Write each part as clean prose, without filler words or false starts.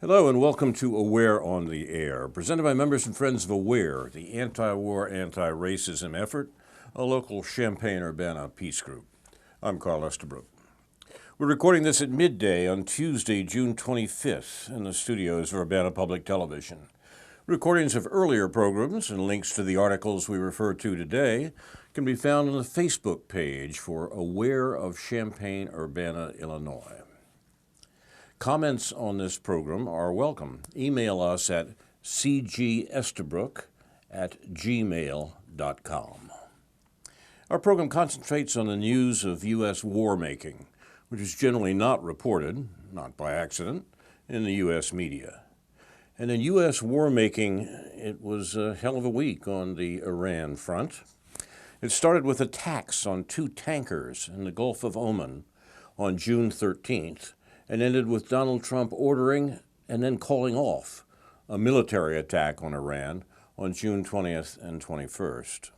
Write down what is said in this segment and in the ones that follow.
Hello and welcome to Aware on the Air, presented by members and friends of Aware, the anti-war, anti-racism effort, a local Champaign-Urbana peace group. I'm Carl Estabrook. We're recording this at midday on Tuesday, June 25th, in the studios of Urbana Public Television. Recordings of earlier programs and links to the articles we refer to today can be found on the Facebook page for Aware of Champaign-Urbana, Illinois. Comments on this program are welcome. Email us at cgestabrook@gmail.com. Our program concentrates on the news of U.S. war-making, which is generally not reported, not by accident, in the U.S. media. And in U.S. war-making, it was a hell of a week on the Iran front. It started with attacks on two tankers in the Gulf of Oman on June 13th, and ended with Donald Trump ordering and then calling off a military attack on Iran on June 20th and 21st.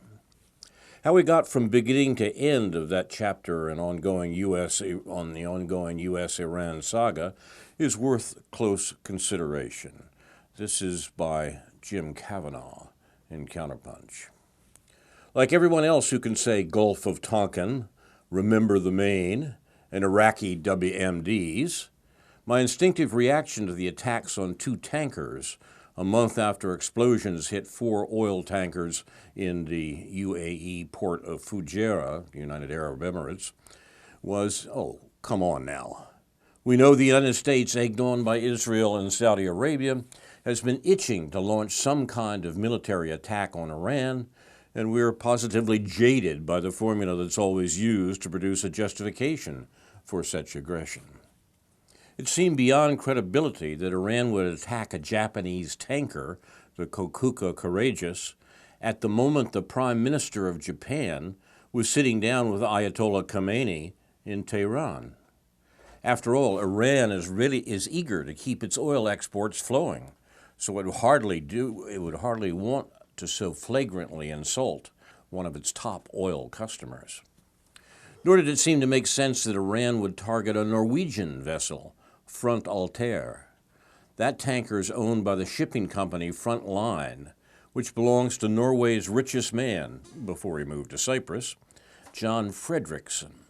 How we got from beginning to end of that chapter on the ongoing U.S.-Iran saga is worth close consideration. This is by Jim Kavanaugh in Counterpunch. Like everyone else who can say Gulf of Tonkin, remember the Maine, and Iraqi WMDs, my instinctive reaction to the attacks on two tankers a month after explosions hit four oil tankers in the UAE port of Fujairah, United Arab Emirates, was, oh, come on now. We know the United States, egged on by Israel and Saudi Arabia, has been itching to launch some kind of military attack on Iran, and we're positively jaded by the formula that's always used to produce a justification for such aggression. It seemed beyond credibility that Iran would attack a Japanese tanker, the Kokuka Courageous, at the moment the Prime Minister of Japan was sitting down with Ayatollah Khomeini in Tehran. After all, Iran is eager to keep its oil exports flowing, so it would hardly want to so flagrantly insult one of its top oil customers. Nor did it seem to make sense that Iran would target a Norwegian vessel, Front Altair. That tanker is owned by the shipping company Front Line, which belongs to Norway's richest man, before he moved to Cyprus, John Fredriksen.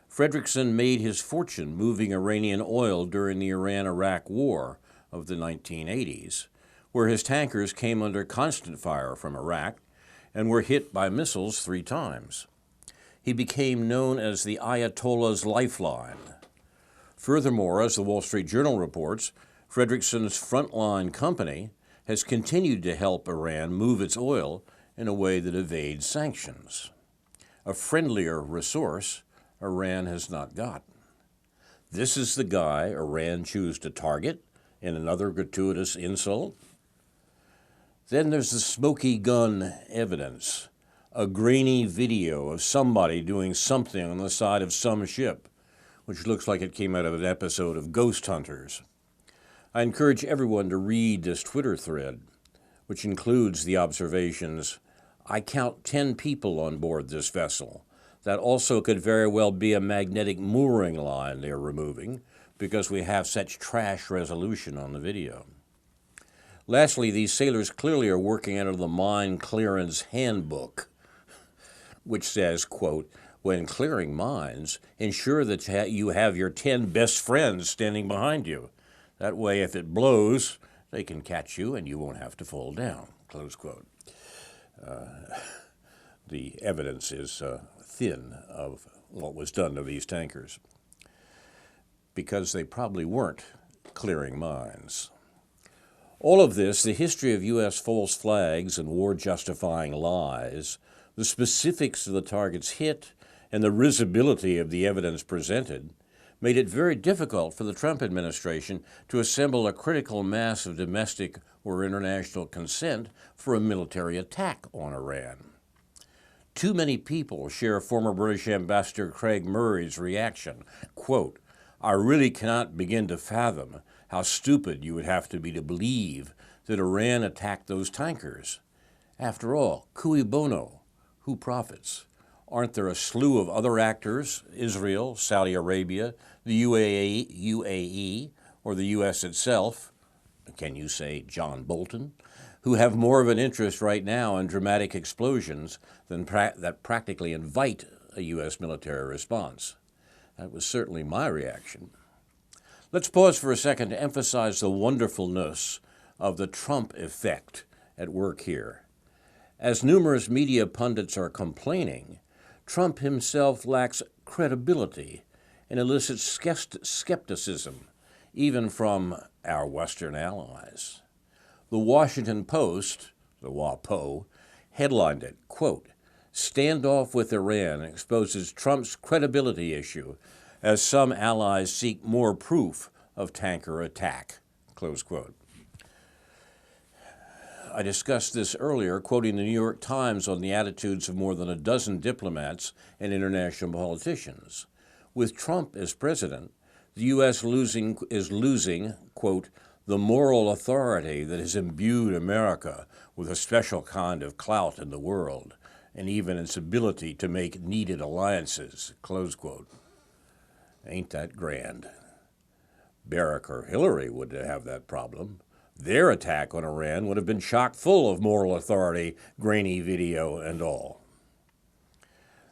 Fredriksen made his fortune moving Iranian oil during the Iran-Iraq War of the 1980s, where his tankers came under constant fire from Iraq and were hit by missiles 3 times. He became known as the Ayatollah's lifeline. Furthermore, as the Wall Street Journal reports, Fredriksen's Frontline company has continued to help Iran move its oil in a way that evades sanctions. A friendlier resource Iran has not gotten. This is the guy Iran chose to target in another gratuitous insult? Then there's the smoky gun evidence. A grainy video of somebody doing something on the side of some ship, which looks like it came out of an episode of Ghost Hunters. I encourage everyone to read this Twitter thread, which includes the observations, I count 10 people on board this vessel. That also could very well be a magnetic mooring line they're removing because we have such trash resolution on the video. Lastly, these sailors clearly are working out of the Mine Clearance Handbook, which says, quote, when clearing mines, ensure that you have your 10 best friends standing behind you. That way, if it blows, they can catch you and you won't have to fall down, close quote. The evidence is thin of what was done to these tankers, because they probably weren't clearing mines. All of this, the history of U.S. false flags and war-justifying lies, the specifics of the targets hit, and the risibility of the evidence presented, made it very difficult for the Trump administration to assemble a critical mass of domestic or international consent for a military attack on Iran. Too many people share former British Ambassador Craig Murray's reaction, quote, I really cannot begin to fathom how stupid you would have to be to believe that Iran attacked those tankers. After all, cui bono? Who profits? Aren't there a slew of other actors, Israel, Saudi Arabia, the UAE, or the U.S. itself, can you say John Bolton, who have more of an interest right now in dramatic explosions than that practically invite a U.S. military response. That was certainly my reaction. Let's pause for a second to emphasize the wonderfulness of the Trump effect at work here. As numerous media pundits are complaining, Trump himself lacks credibility and elicits skepticism, even from our Western allies. The Washington Post, the WAPO, headlined it, quote, "Standoff with Iran exposes Trump's credibility issue as some allies seek more proof of tanker attack," close quote. I discussed this earlier, quoting the New York Times on the attitudes of more than a dozen diplomats and international politicians. With Trump as president, the U.S. is losing, quote, "the moral authority that has imbued America with a special kind of clout in the world, and even its ability to make needed alliances," close quote. Ain't that grand? Barack or Hillary wouldn't have that problem. Their attack on Iran would have been chock full of moral authority, grainy video, and all.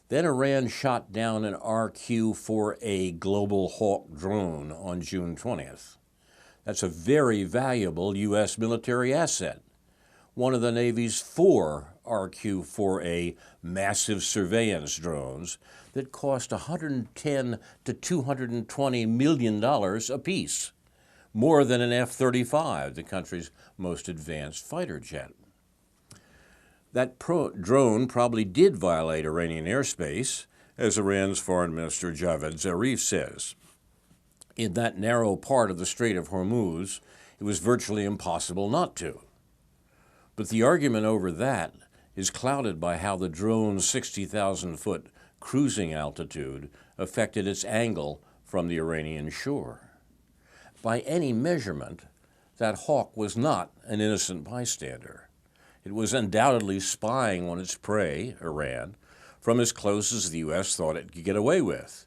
Then Iran shot down an RQ-4A Global Hawk drone on June 20th. That's a very valuable U.S. military asset, one of the Navy's 4 RQ-4A massive surveillance drones that cost $110 to $220 million apiece, more than an F-35, the country's most advanced fighter jet. That drone probably did violate Iranian airspace, as Iran's Foreign Minister Javad Zarif says. In that narrow part of the Strait of Hormuz, it was virtually impossible not to. But the argument over that is clouded by how the drone's 60,000-foot cruising altitude affected its angle from the Iranian shore. By any measurement, that hawk was not an innocent bystander. It was undoubtedly spying on its prey, Iran, from as close as the U.S. thought it could get away with,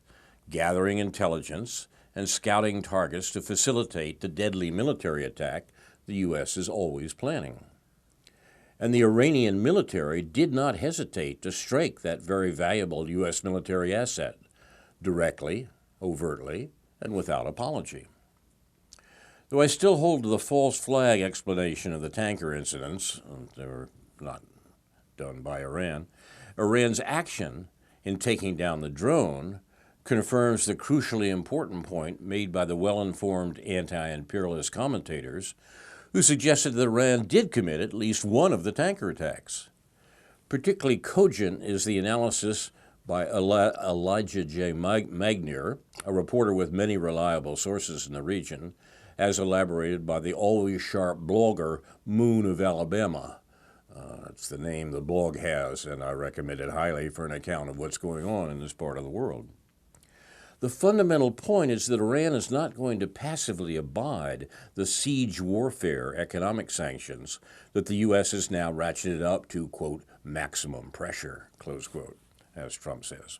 gathering intelligence and scouting targets to facilitate the deadly military attack the U.S. is always planning. And the Iranian military did not hesitate to strike that very valuable U.S. military asset, directly, overtly, and without apology. Though I still hold to the false flag explanation of the tanker incidents, they were not done by Iran, Iran's action in taking down the drone confirms the crucially important point made by the well-informed anti-imperialist commentators who suggested that Iran did commit at least one of the tanker attacks. Particularly cogent is the analysis by Elijah J. Magnier, a reporter with many reliable sources in the region, as elaborated by the always sharp blogger Moon of Alabama. That's the name the blog has, and I recommend it highly for an account of what's going on in this part of the world. The fundamental point is that Iran is not going to passively abide the siege warfare economic sanctions that the U.S. has now ratcheted up to, quote, maximum pressure, close quote, as Trump says.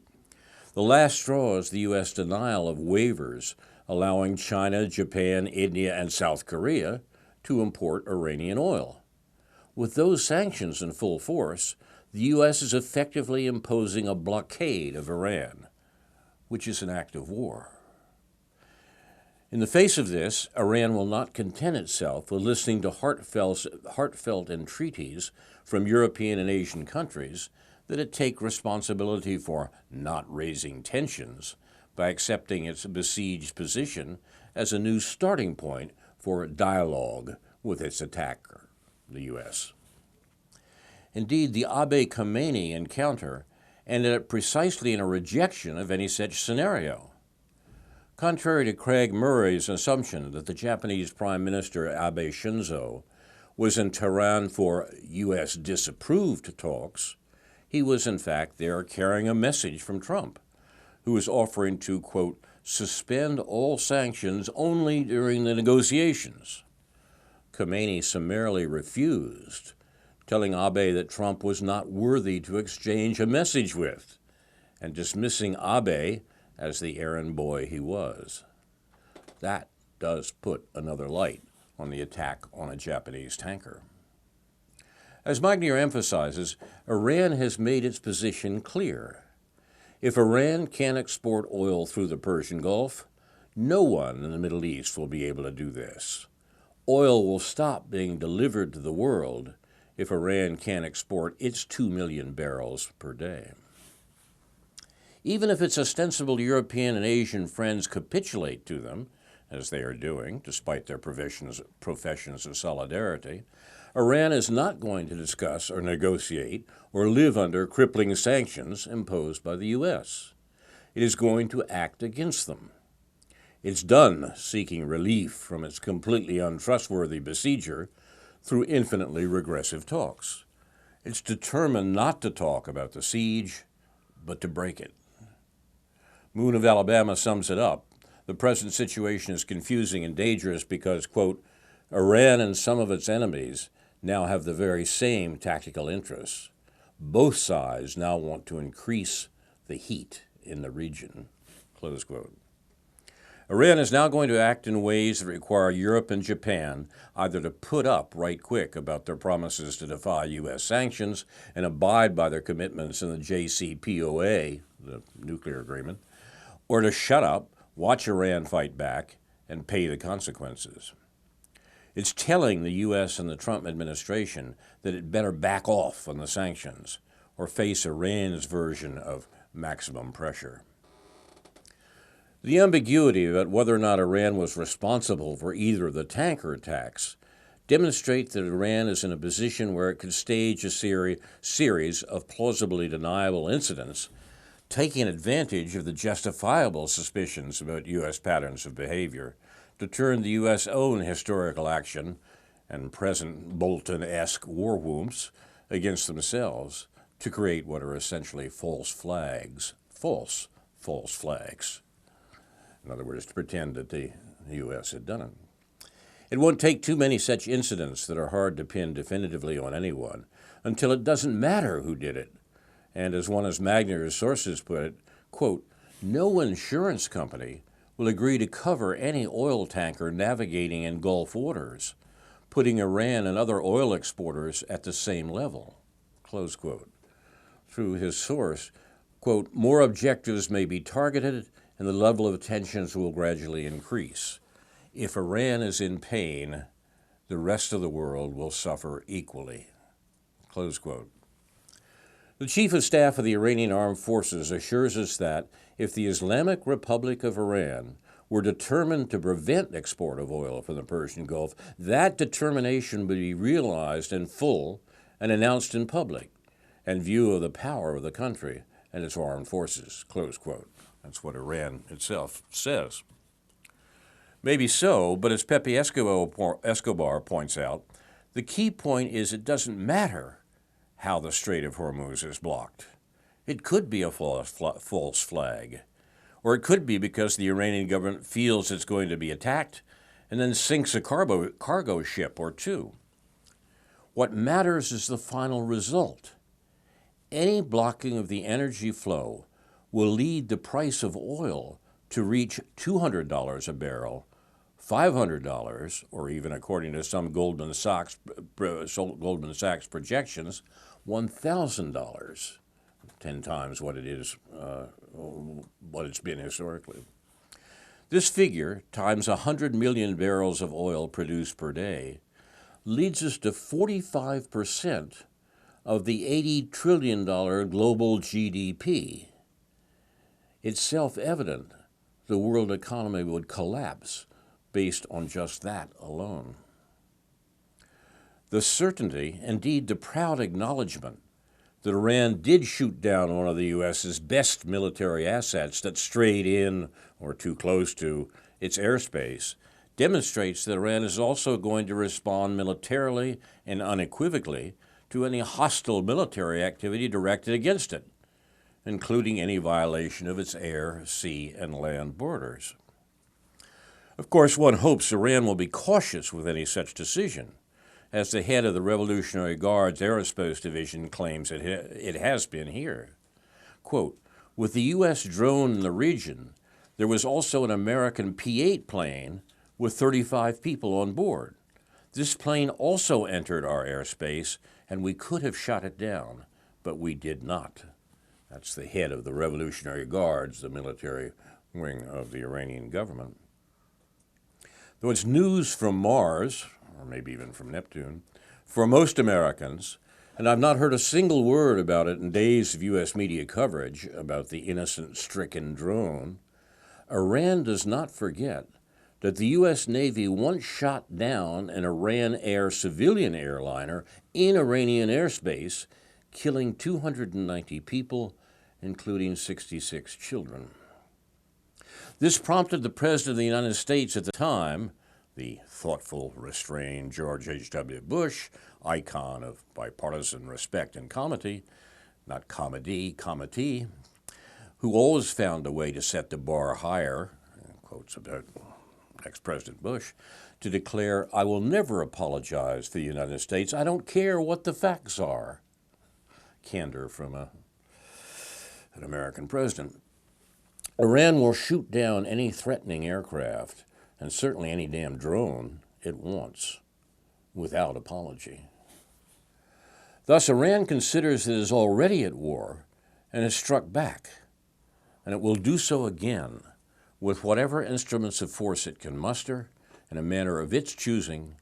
The last straw is the U.S. denial of waivers allowing China, Japan, India, and South Korea to import Iranian oil. With those sanctions in full force, the U.S. is effectively imposing a blockade of Iran, which is an act of war. In the face of this, Iran will not content itself with listening to heartfelt entreaties from European and Asian countries that it take responsibility for not raising tensions by accepting its besieged position as a new starting point for dialogue with its attacker, the U.S. Indeed, the Abe-Khamenei encounter ended up precisely in a rejection of any such scenario. Contrary to Craig Murray's assumption that the Japanese Prime Minister Abe Shinzo was in Tehran for U.S. disapproved talks, he was in fact there carrying a message from Trump, who was offering to, quote, suspend all sanctions only during the negotiations. Khamenei summarily refused, telling Abe that Trump was not worthy to exchange a message with, and dismissing Abe as the errand boy he was. That does put another light on the attack on a Japanese tanker. As Magnier emphasizes, Iran has made its position clear. If Iran can't export oil through the Persian Gulf, no one in the Middle East will be able to do this. Oil will stop being delivered to the world if Iran can't export its 2 million barrels per day. Even if its ostensible European and Asian friends capitulate to them, as they are doing, despite their professions of solidarity, Iran is not going to discuss or negotiate or live under crippling sanctions imposed by the U.S. It is going to act against them. It's done seeking relief from its completely untrustworthy besieger through infinitely regressive talks. It's determined not to talk about the siege, but to break it. Moon of Alabama sums it up. The present situation is confusing and dangerous because, quote, Iran and some of its enemies now have the very same tactical interests. Both sides now want to increase the heat in the region, close quote. Iran is now going to act in ways that require Europe and Japan either to put up right quick about their promises to defy U.S. sanctions and abide by their commitments in the JCPOA, the nuclear agreement, or to shut up, watch Iran fight back, and pay the consequences. It's telling the U.S. and the Trump administration that it better back off on the sanctions or face Iran's version of maximum pressure. The ambiguity about whether or not Iran was responsible for either of the tanker attacks demonstrates that Iran is in a position where it could stage a series of plausibly deniable incidents, taking advantage of the justifiable suspicions about U.S. patterns of behavior to turn the U.S. own historical action and present Bolton-esque war whoops against themselves to create what are essentially false flags. False flags. In other words, to pretend that the U.S. had done it. It won't take too many such incidents that are hard to pin definitively on anyone until it doesn't matter who did it. And as one of Magnier's sources put it, quote, no insurance company will agree to cover any oil tanker navigating in Gulf waters, putting Iran and other oil exporters at the same level, close quote. Through his source, quote, more objectives may be targeted and the level of tensions will gradually increase. If Iran is in pain, the rest of the world will suffer equally, close quote. The Chief of Staff of the Iranian Armed Forces assures us that if the Islamic Republic of Iran were determined to prevent export of oil from the Persian Gulf, that determination would be realized in full and announced in public, in view of the power of the country and its armed forces, close quote. That's what Iran itself says. Maybe so, but as Pepe Escobar points out, the key point is it doesn't matter how the Strait of Hormuz is blocked. It could be a false flag, or it could be because the Iranian government feels it's going to be attacked and then sinks a cargo ship or two. What matters is the final result. Any blocking of the energy flow will lead the price of oil to reach $200 a barrel, $500, or even according to some Goldman Sachs projections, $1,000, 10 times what it is, what it's been historically. This figure, times 100 million barrels of oil produced per day, leads us to 45% of the $80 trillion global GDP. It's self-evident the world economy would collapse based on just that alone. The certainty, indeed the proud acknowledgement, that Iran did shoot down one of the U.S.'s best military assets that strayed in or too close to its airspace demonstrates that Iran is also going to respond militarily and unequivocally to any hostile military activity directed against it, including any violation of its air, sea, and land borders. Of course, one hopes Iran will be cautious with any such decision, as the head of the Revolutionary Guard's Aerospace Division claims it has been here. Quote, with the U.S. drone in the region, there was also an American P-8 plane with 35 people on board. This plane also entered our airspace, and we could have shot it down, but we did not. That's the head of the Revolutionary Guards, the military wing of the Iranian government. Though it's news from Mars, or maybe even from Neptune, for most Americans, and I've not heard a single word about it in days of U.S. media coverage about the innocent, stricken drone, Iran does not forget that the U.S. Navy once shot down an Iran Air civilian airliner in Iranian airspace, killing 290 people, including 66 children. This prompted the President of the United States at the time, the thoughtful, restrained George H.W. Bush, icon of bipartisan respect and comity, not comedy, who always found a way to set the bar higher, quotes about ex-President Bush, to declare, "I will never apologize for the United States. I don't care what the facts are." Candor from an American president. Iran will shoot down any threatening aircraft, and certainly any damn drone it wants, without apology. Thus, Iran considers it is already at war and has struck back, and it will do so again with whatever instruments of force it can muster in a manner of its choosing,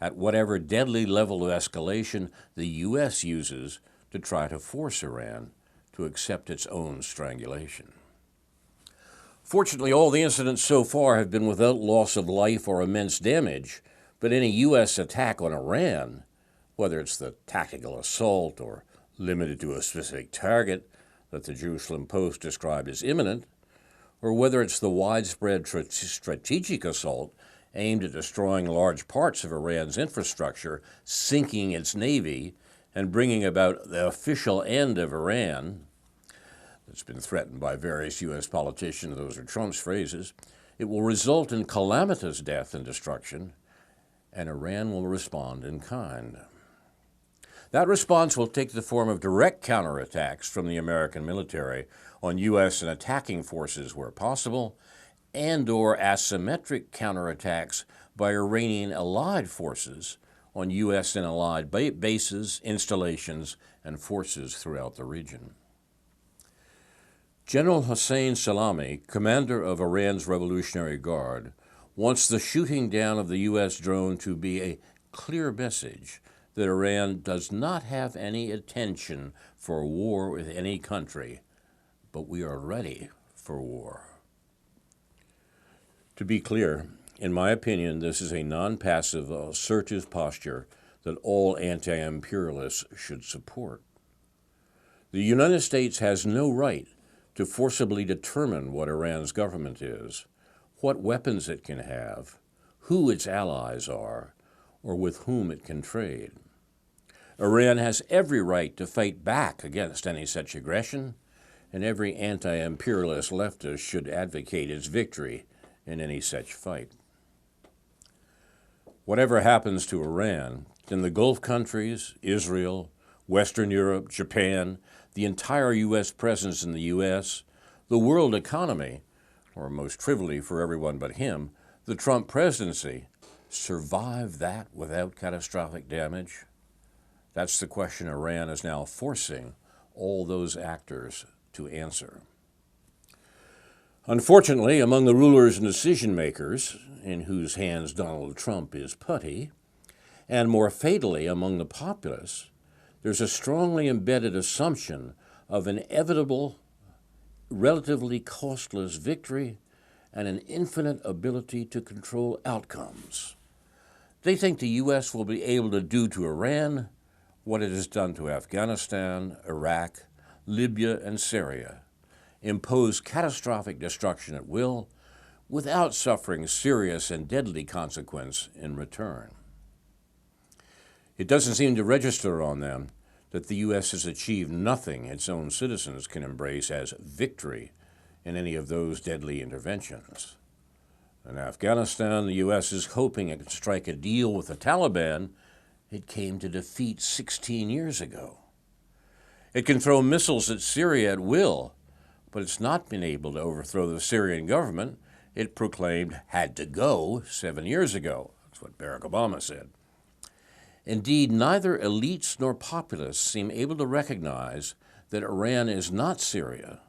at whatever deadly level of escalation the U.S. uses to try to force Iran to accept its own strangulation. Fortunately, all the incidents so far have been without loss of life or immense damage, but any U.S. attack on Iran, whether it's the tactical assault or limited to a specific target that the Jerusalem Post described as imminent, or whether it's the widespread strategic assault aimed at destroying large parts of Iran's infrastructure, sinking its navy, and bringing about the official end of Iran, that's been threatened by various U.S. politicians, those are Trump's phrases, it will result in calamitous death and destruction, and Iran will respond in kind. That response will take the form of direct counterattacks from the American military on U.S. and attacking forces where possible, and/or asymmetric counterattacks by Iranian allied forces on U.S. and allied bases, installations, and forces throughout the region. General Hossein Salami, commander of Iran's Revolutionary Guard, wants the shooting down of the U.S. drone to be a clear message that Iran does not have any intention for war with any country, but we are ready for war. To be clear, in my opinion, this is a non-passive, assertive posture that all anti-imperialists should support. The United States has no right to forcibly determine what Iran's government is, what weapons it can have, who its allies are, or with whom it can trade. Iran has every right to fight back against any such aggression, and every anti-imperialist leftist should advocate its victory in any such fight. Whatever happens to Iran, then the Gulf countries, Israel, Western Europe, Japan, the entire U.S. presence in the U.S., the world economy, or most trivially for everyone but him, the Trump presidency, survive that without catastrophic damage? That's the question Iran is now forcing all those actors to answer. Unfortunately, among the rulers and decision-makers, in whose hands Donald Trump is putty, and more fatally among the populace, there's a strongly embedded assumption of an inevitable, relatively costless victory and an infinite ability to control outcomes. They think the U.S. will be able to do to Iran what it has done to Afghanistan, Iraq, Libya, and Syria, impose catastrophic destruction at will without suffering serious and deadly consequence in return. It doesn't seem to register on them that the U.S. has achieved nothing its own citizens can embrace as victory in any of those deadly interventions. In Afghanistan, the U.S. is hoping it can strike a deal with the Taliban it came to defeat 16 years ago. It can throw missiles at Syria at will, but it's not been able to overthrow the Syrian government it proclaimed had to go 7 years ago. That's what Barack Obama said. Indeed, neither elites nor populists seem able to recognize that Iran is not Syria.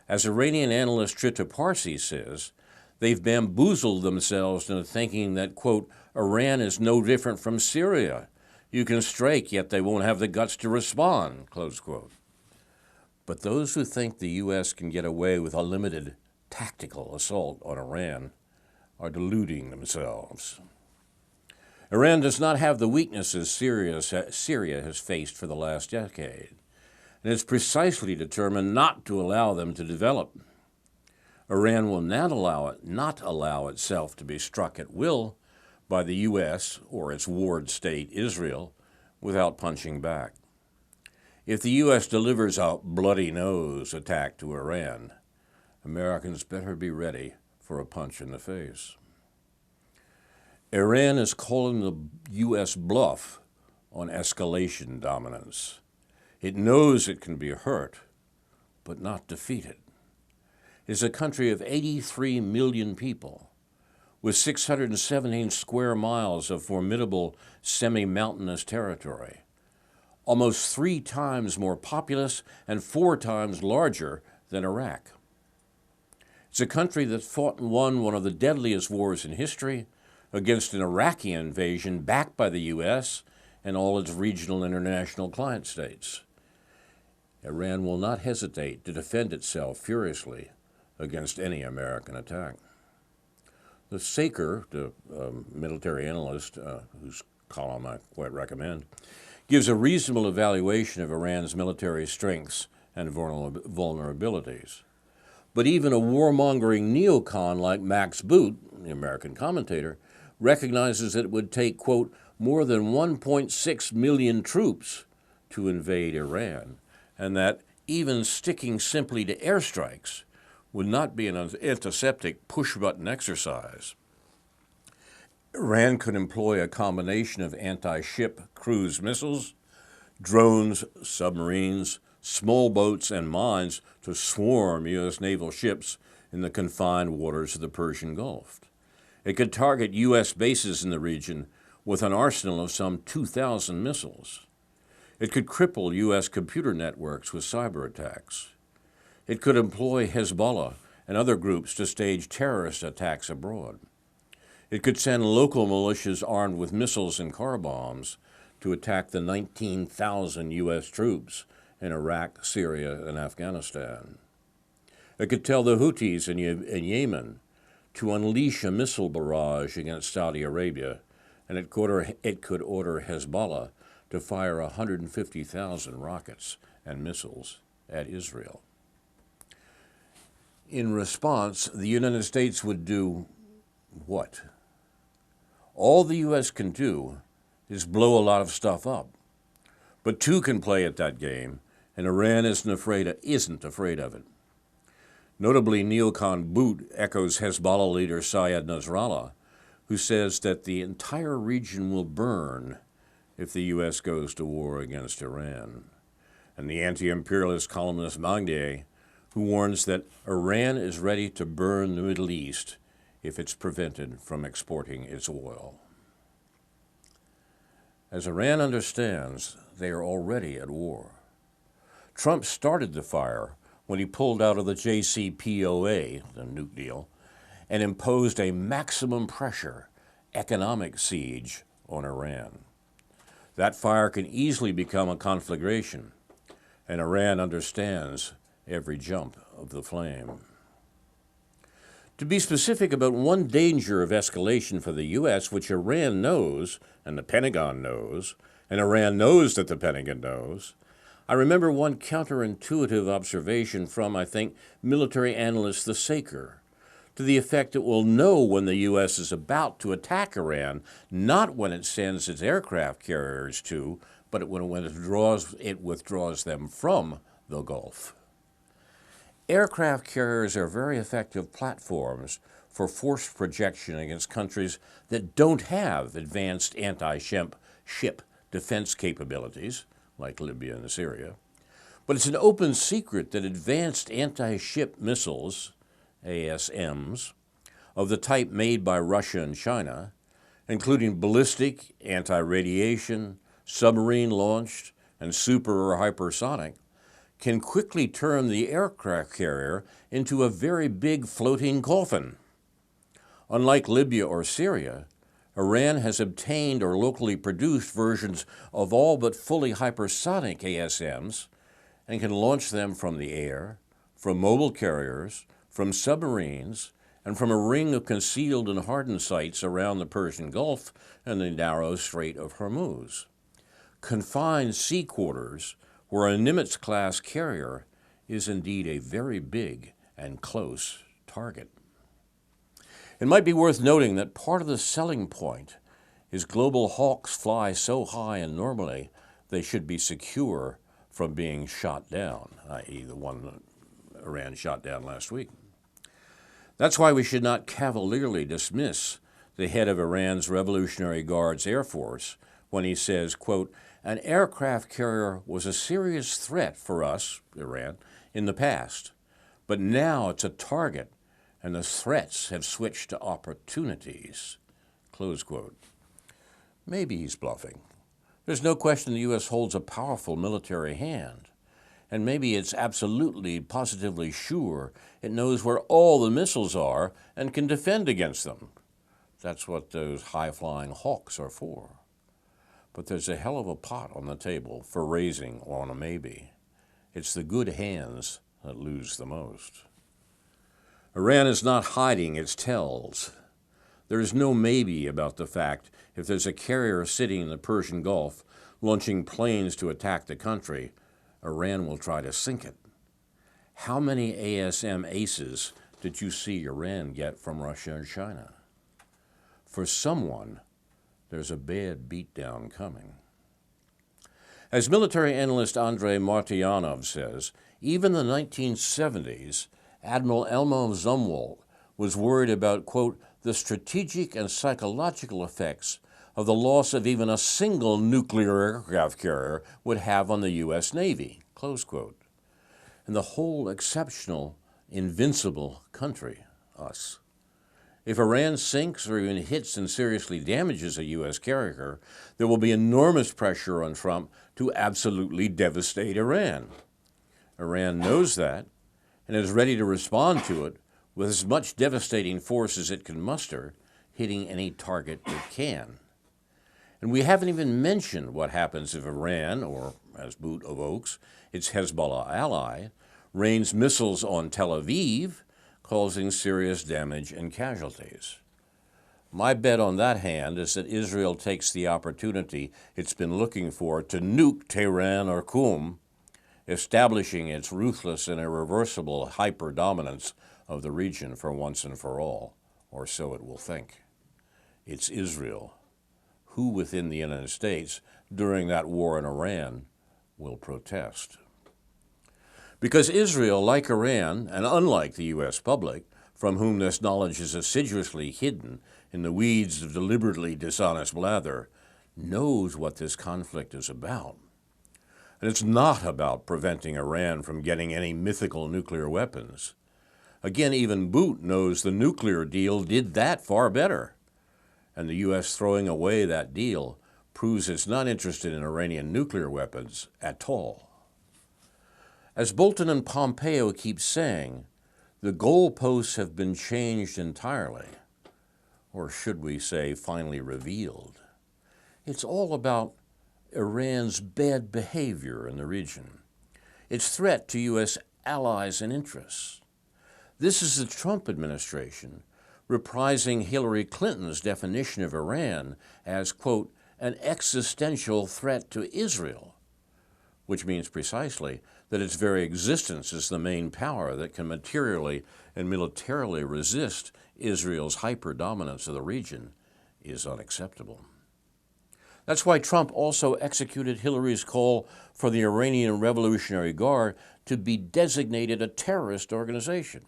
As Iranian analyst Trita Parsi says, they've bamboozled themselves into thinking that, quote, Iran is no different from Syria. You can strike, yet they won't have the guts to respond, close quote. But those who think the U.S. can get away with a limited tactical assault on Iran are deluding themselves. Iran does not have the weaknesses Syria has faced for the last decade, and is precisely determined not to allow them to develop. Iran will not allow itself to be struck at will by the U.S. or its ward state, Israel, without punching back. If the U.S. delivers a bloody nose attack to Iran, Americans better be ready for a punch in the face. Iran is calling the U.S. bluff on escalation dominance. It knows it can be hurt, but not defeated. It is a country of 83 million people, with 617 square miles of formidable semi-mountainous territory, almost 3 times more populous and 4 times larger than Iraq. It's a country that fought and won one of the deadliest wars in history against an Iraqi invasion backed by the U.S. and all its regional and international client states. Iran will not hesitate to defend itself furiously against any American attack. The Saker, the military analyst whose column I quite recommend, gives a reasonable evaluation of Iran's military strengths and vulnerabilities. But even a warmongering neocon like Max Boot, the American commentator, recognizes that it would take, quote, more than 1.6 million troops to invade Iran, and that even sticking simply to airstrikes would not be an antiseptic push-button exercise. Iran could employ a combination of anti-ship cruise missiles, drones, submarines, small boats, and mines to swarm U.S. naval ships in the confined waters of the Persian Gulf. It could target U.S. bases in the region with an arsenal of some 2,000 missiles. It could cripple U.S. computer networks with cyber attacks. It could employ Hezbollah and other groups to stage terrorist attacks abroad. It could send local militias armed with missiles and car bombs to attack the 19,000 U.S. troops in Iraq, Syria, and Afghanistan. It could tell the Houthis in Yemen to unleash a missile barrage against Saudi Arabia, and it could order Hezbollah to fire 150,000 rockets and missiles at Israel. In response, the United States would do what? All the U.S. can do is blow a lot of stuff up. But 2 can play at that game, and Iran isn't afraid of it. Notably, neocon Boot echoes Hezbollah leader Sayed Nasrallah, who says that the entire region will burn if the U.S. goes to war against Iran. And the anti-imperialist columnist Magdieh, who warns that Iran is ready to burn the Middle East if it's prevented from exporting its oil. As Iran understands, they are already at war. Trump started the fire when he pulled out of the JCPOA, the nuke deal, and imposed a maximum pressure economic siege on Iran. That fire can easily become a conflagration, and Iran understands every jump of the flame. To be specific about one danger of escalation for the U.S., which Iran knows, and the Pentagon knows, and Iran knows that the Pentagon knows, I remember one counterintuitive observation from, I think, military analyst the Saker, to the effect it will know when the U.S. is about to attack Iran, not when it sends its aircraft carriers to, but when it withdraws them from the Gulf. Aircraft carriers are very effective platforms for forced projection against countries that don't have advanced anti-ship defense capabilities, like Libya and Syria. But it's an open secret that advanced anti-ship missiles, ASMs, of the type made by Russia and China, including ballistic, anti-radiation, submarine-launched, and super or hypersonic, can quickly turn the aircraft carrier into a very big floating coffin. Unlike Libya or Syria, Iran has obtained or locally produced versions of all but fully hypersonic ASMs and can launch them from the air, from mobile carriers, from submarines, and from a ring of concealed and hardened sites around the Persian Gulf and the narrow Strait of Hormuz. Confined sea quarters where a Nimitz-class carrier is indeed a very big and close target. It might be worth noting that part of the selling point is global hawks fly so high and normally they should be secure from being shot down, i.e. the one that Iran shot down last week. That's why we should not cavalierly dismiss the head of Iran's Revolutionary Guards Air Force when he says, quote, "An aircraft carrier was a serious threat for us, Iran, in the past, but now it's a target and the threats have switched to opportunities," close quote. Maybe he's bluffing. There's no question the U.S. holds a powerful military hand, and maybe it's absolutely, positively sure it knows where all the missiles are and can defend against them. That's what those high-flying hawks are for. But there's a hell of a pot on the table for raising on a maybe. It's the good hands that lose the most. Iran is not hiding its tells. There is no maybe about the fact if there's a carrier sitting in the Persian Gulf launching planes to attack the country, Iran will try to sink it. How many ASM aces did you see Iran get from Russia and China? For someone, there's a bad beatdown coming. As military analyst Andrei Martyanov says, even in the 1970s, Admiral Elmo Zumwalt was worried about, quote, the strategic and psychological effects of the loss of even a single nuclear aircraft carrier would have on the U.S. Navy, close quote. And the whole exceptional, invincible country, us. If Iran sinks or even hits and seriously damages a U.S. carrier, there will be enormous pressure on Trump to absolutely devastate Iran. Iran knows that and is ready to respond to it with as much devastating force as it can muster, hitting any target it can. And we haven't even mentioned what happens if Iran, or as Boot evokes, its Hezbollah ally, rains missiles on Tel Aviv, causing serious damage and casualties. My bet on that hand is that Israel takes the opportunity it's been looking for to nuke Tehran or Qum, establishing its ruthless and irreversible hyper-dominance of the region for once and for all, or so it will think. It's Israel. Who within the United States, during that war in Iran, will protest? Because Israel, like Iran, and unlike the U.S. public, from whom this knowledge is assiduously hidden in the weeds of deliberately dishonest blather, knows what this conflict is about. And it's not about preventing Iran from getting any mythical nuclear weapons. Again, even Boot knows the nuclear deal did that far better. And the U.S. throwing away that deal proves it's not interested in Iranian nuclear weapons at all. As Bolton and Pompeo keep saying, the goalposts have been changed entirely, or should we say finally revealed. It's all about Iran's bad behavior in the region, its threat to U.S. allies and interests. This is the Trump administration reprising Hillary Clinton's definition of Iran as, quote, an existential threat to Israel, which means precisely that its very existence as the main power that can materially and militarily resist Israel's hyper-dominance of the region is unacceptable. That's why Trump also executed Hillary's call for the Iranian Revolutionary Guard to be designated a terrorist organization.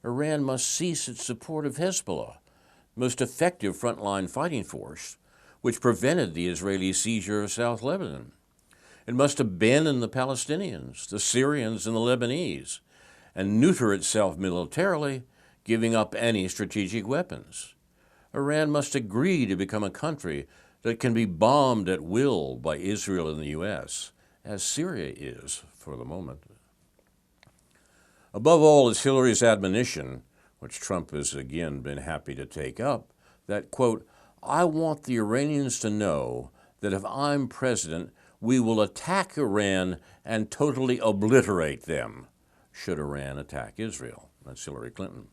Iran must cease its support of Hezbollah, most effective frontline fighting force, which prevented the Israeli seizure of South Lebanon. It must abandon the Palestinians, the Syrians, and the Lebanese, and neuter itself militarily, giving up any strategic weapons. Iran must agree to become a country that can be bombed at will by Israel and the U.S., as Syria is for the moment. Above all is Hillary's admonition, which Trump has again been happy to take up, that, quote, I want the Iranians to know that if I'm president, we will attack Iran and totally obliterate them, should Iran attack Israel. That's Hillary Clinton.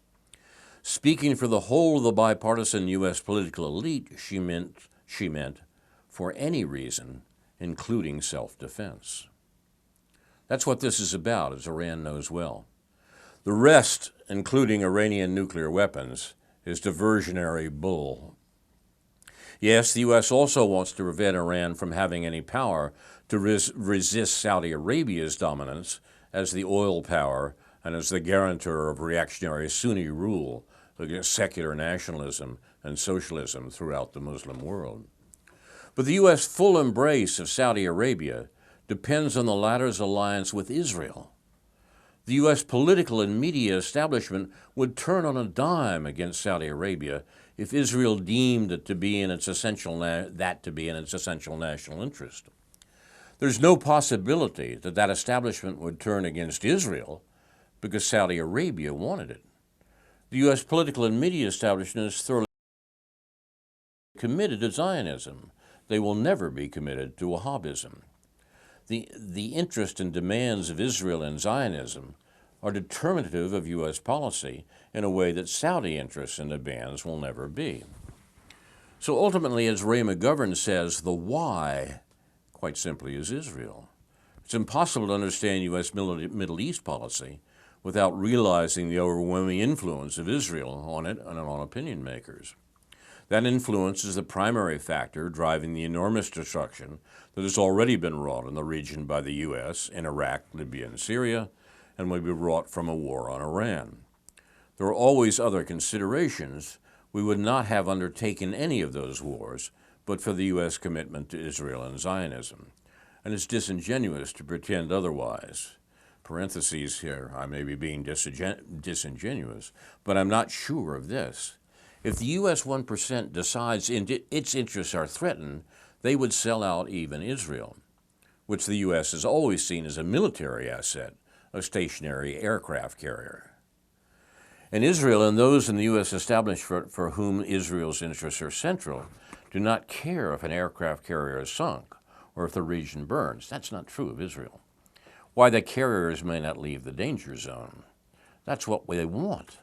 Speaking for the whole of the bipartisan U.S. political elite, she meant for any reason, including self-defense. That's what this is about, as Iran knows well. The rest, including Iranian nuclear weapons, is diversionary bull. Yes, the U.S. also wants to prevent Iran from having any power to resist Saudi Arabia's dominance as the oil power and as the guarantor of reactionary Sunni rule against secular nationalism and socialism throughout the Muslim world. But the U.S. full embrace of Saudi Arabia depends on the latter's alliance with Israel. The U.S. political and media establishment would turn on a dime against Saudi Arabia if Israel deemed it to be in its essential national interest. There's no possibility that that establishment would turn against Israel because Saudi Arabia wanted it. The U.S. political and media establishment is thoroughly committed to Zionism. They will never be committed to Wahhabism. The interest and demands of Israel and Zionism are determinative of U.S. policy in a way that Saudi interests and demands will never be. So ultimately, as Ray McGovern says, the why, quite simply, is Israel. It's impossible to understand U.S. Middle East policy without realizing the overwhelming influence of Israel on it and on opinion makers. That influence is the primary factor driving the enormous destruction that has already been wrought in the region by the U.S. in Iraq, Libya, and Syria, and will be wrought from a war on Iran. There are always other considerations. We would not have undertaken any of those wars but for the U.S. commitment to Israel and Zionism. And it's disingenuous to pretend otherwise. Parentheses here, I may be being disingenuous, but I'm not sure of this. If the U.S. 1% decides its interests are threatened, they would sell out even Israel, which the U.S. has always seen as a military asset, a stationary aircraft carrier. And Israel and those in the U.S. establishment for whom Israel's interests are central do not care if an aircraft carrier is sunk or if the region burns. That's not true of Israel. Why the carriers may not leave the danger zone. That's what they want.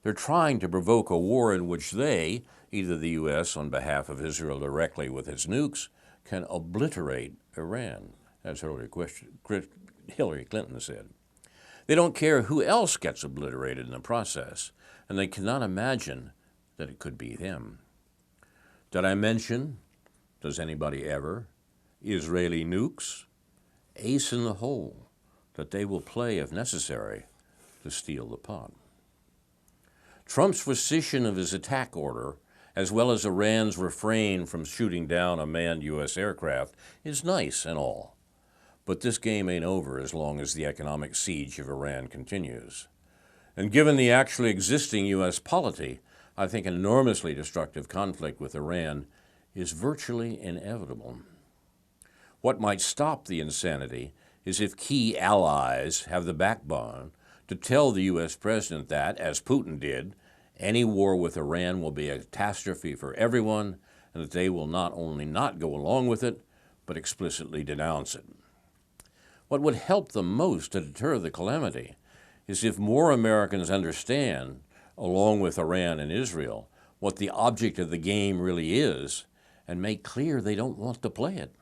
They're trying to provoke a war in which they, either the U.S. on behalf of Israel directly with its nukes, can obliterate Iran, as Hillary Clinton said. They don't care who else gets obliterated in the process, and they cannot imagine that it could be them. Did I mention, does anybody ever, Israeli nukes? Ace in the hole that they will play, if necessary, to steal the pot. Trump's rescission of his attack order, as well as Iran's refrain from shooting down a manned U.S. aircraft, is nice and all. But this game ain't over as long as the economic siege of Iran continues. And given the actually existing U.S. polity, I think an enormously destructive conflict with Iran is virtually inevitable. What might stop the insanity is if key allies have the backbone to tell the U.S. president that, as Putin did, any war with Iran will be a catastrophe for everyone and that they will not only not go along with it, but explicitly denounce it. What would help them most to deter the calamity is if more Americans understand, along with Iran and Israel, what the object of the game really is and make clear they don't want to play it.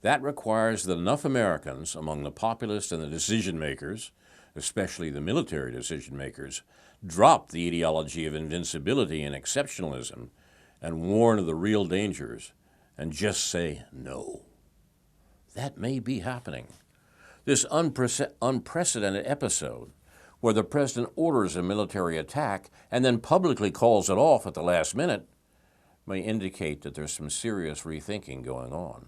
That requires that enough Americans, among the populace and the decision makers, especially the military decision makers, drop the ideology of invincibility and exceptionalism and warn of the real dangers and just say no. That may be happening. This unprecedented episode where the president orders a military attack and then publicly calls it off at the last minute may indicate that there's some serious rethinking going on.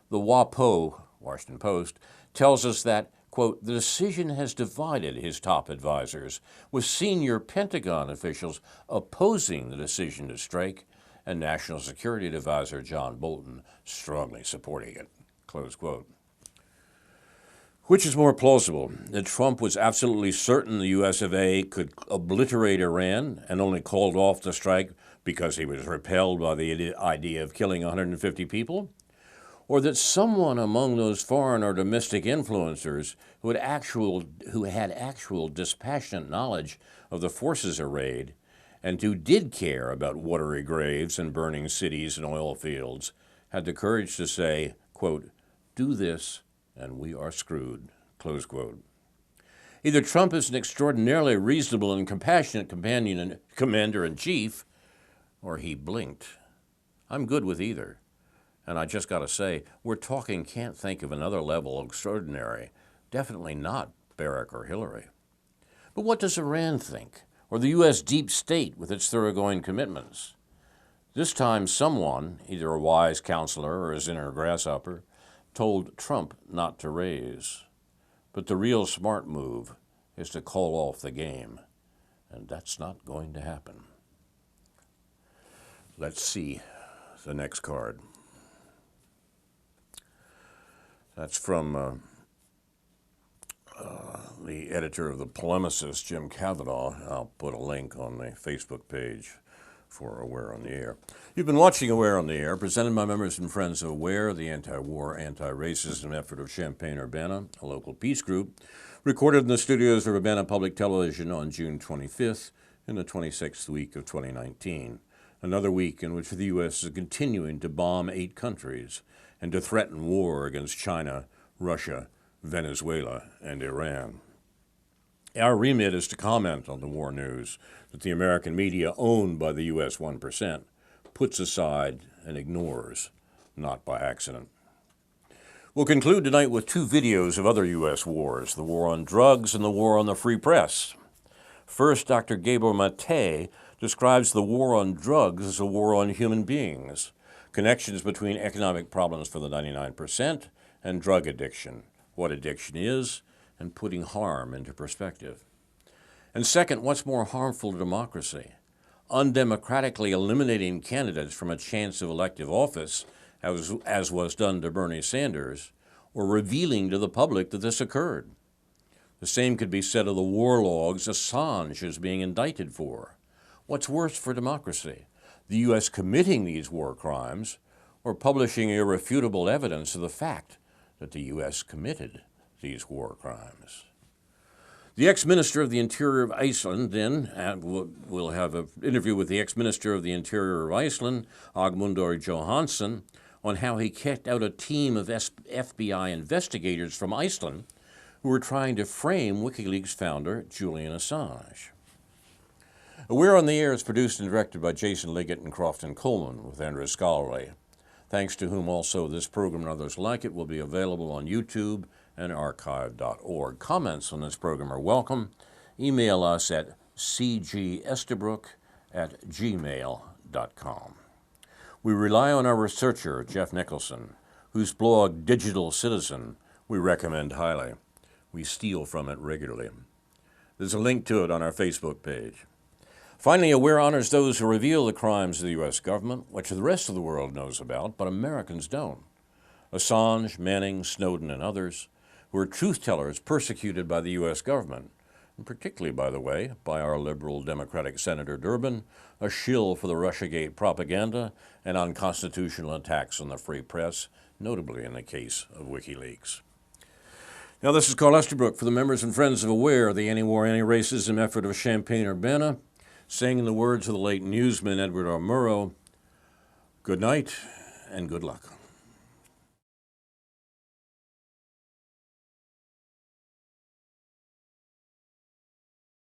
The WAPO, Washington Post, tells us that, quote, the decision has divided his top advisors, with senior Pentagon officials opposing the decision to strike and National Security Advisor John Bolton strongly supporting it, close quote. Which is more plausible, that Trump was absolutely certain the U.S. of A. could obliterate Iran and only called off the strike because he was repelled by the idea of killing 150 people? Or that someone among those foreign or domestic influencers who had actual dispassionate knowledge of the forces arrayed and who did care about watery graves and burning cities and oil fields had the courage to say, quote, do this and we are screwed, close quote. Either Trump is an extraordinarily reasonable and compassionate commander-in-chief, or he blinked. I'm good with either. And I just got to say, we're talking can't think of another level of extraordinary. Definitely not Barack or Hillary. But what does Iran think? Or the U.S. deep state with its thoroughgoing commitments? This time someone, either a wise counselor or his inner grasshopper, told Trump not to raise. But the real smart move is to call off the game. And that's not going to happen. Let's see the next card. That's from the editor of The Polemicist, Jim Kavanaugh. I'll put a link on the Facebook page for Aware on the Air. You've been watching Aware on the Air, presented by members and friends of Aware, the anti-war, anti-racism effort of Champaign-Urbana, a local peace group, recorded in the studios of Urbana Public Television on June 25th in the 26th week of 2019. Another week in which the U.S. is continuing to bomb 8 countries and to threaten war against China, Russia, Venezuela, and Iran. Our remit is to comment on the war news that the American media, owned by the U.S. 1%, puts aside and ignores, not by accident. We'll conclude tonight with 2 videos of other U.S. wars, the war on drugs and the war on the free press. First, Dr. Gabor Mate describes the war on drugs as a war on human beings, connections between economic problems for the 99% and drug addiction, what addiction is, and putting harm into perspective. And second, what's more harmful to democracy? Undemocratically eliminating candidates from a chance of elective office, as was done to Bernie Sanders, or revealing to the public that this occurred. The same could be said of the war logs Assange is being indicted for. What's worse for democracy? The U.S. committing these war crimes, or publishing irrefutable evidence of the fact that the U.S. committed these war crimes? The ex-minister of the Interior of Iceland then, we'll have an interview with the ex-minister of the Interior of Iceland, Agmundur Johannsson, on how he kicked out a team of FBI investigators from Iceland who were trying to frame WikiLeaks founder Julian Assange. Aware on the Air is produced and directed by Jason Liggett and Crofton Coleman with Andrew Scholarly, thanks to whom also this program and others like it will be available on YouTube and archive.org. Comments on this program are welcome. Email us at cgestabrook@gmail.com. We rely on our researcher, Jeff Nicholson, whose blog, Digital Citizen, we recommend highly. We steal from it regularly. There's a link to it on our Facebook page. Finally, Aware honors those who reveal the crimes of the U.S. government, which the rest of the world knows about, but Americans don't. Assange, Manning, Snowden, and others, who are truth-tellers persecuted by the U.S. government, and particularly, by the way, by our liberal Democratic Senator Durbin, a shill for the Russiagate propaganda and unconstitutional attacks on the free press, notably in the case of WikiLeaks. Now, this is Carl Estabrook for the members and friends of Aware, the anti-war, anti-racism effort of Champaign-Urbana, saying in the words of the late newsman Edward R. Murrow, good night and good luck.